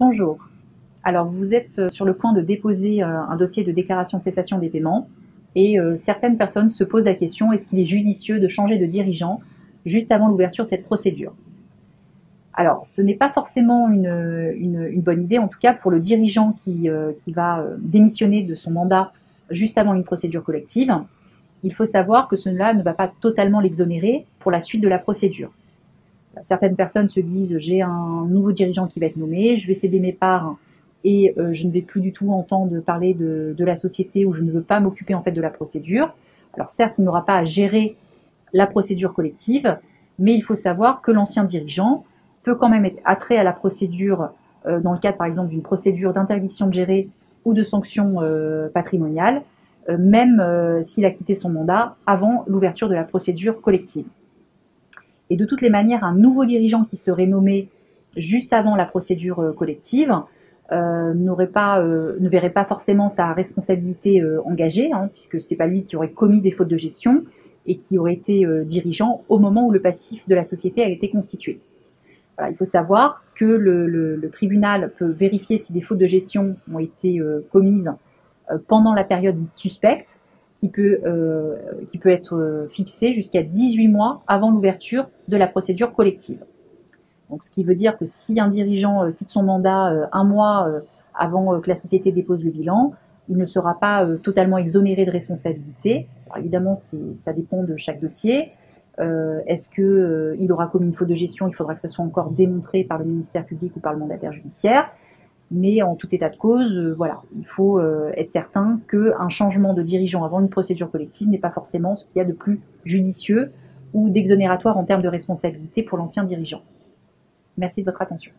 Bonjour. Alors, vous êtes sur le point de déposer un dossier de déclaration de cessation des paiements et certaines personnes se posent la question, est-ce qu'il est judicieux de changer de dirigeant juste avant l'ouverture de cette procédure? Alors, ce n'est pas forcément une bonne idée, en tout cas pour le dirigeant qui va démissionner de son mandat juste avant une procédure collective. Il faut savoir que cela ne va pas totalement l'exonérer pour la suite de la procédure. Certaines personnes se disent, j'ai un nouveau dirigeant qui va être nommé, je vais céder mes parts et je ne vais plus du tout entendre parler de la société, ou je ne veux pas m'occuper en fait de la procédure. Alors certes, il n'aura pas à gérer la procédure collective, mais il faut savoir que l'ancien dirigeant peut quand même être attrait à la procédure dans le cadre par exemple d'une procédure d'interdiction de gérer ou de sanctions patrimoniales, même s'il a quitté son mandat avant l'ouverture de la procédure collective. Et de toutes les manières, un nouveau dirigeant qui serait nommé juste avant la procédure collective ne verrait pas forcément sa responsabilité engagée, puisque c'est pas lui qui aurait commis des fautes de gestion et qui aurait été dirigeant au moment où le passif de la société a été constitué. Voilà, il faut savoir que le tribunal peut vérifier si des fautes de gestion ont été commises pendant la période suspecte, qui peut être fixée jusqu'à 18 mois avant l'ouverture de la procédure collective. Donc, ce qui veut dire que si un dirigeant quitte son mandat un mois avant que la société dépose le bilan, il ne sera pas totalement exonéré de responsabilité. Alors, évidemment, ça dépend de chaque dossier. Est-ce qu'il aura commis une faute de gestion? Il faudra que ça soit encore démontré par le ministère public ou par le mandataire judiciaire. Mais en tout état de cause, voilà, il faut être certain qu'un changement de dirigeant avant une procédure collective n'est pas forcément ce qu'il y a de plus judicieux ou d'exonératoire en termes de responsabilité pour l'ancien dirigeant. Merci de votre attention.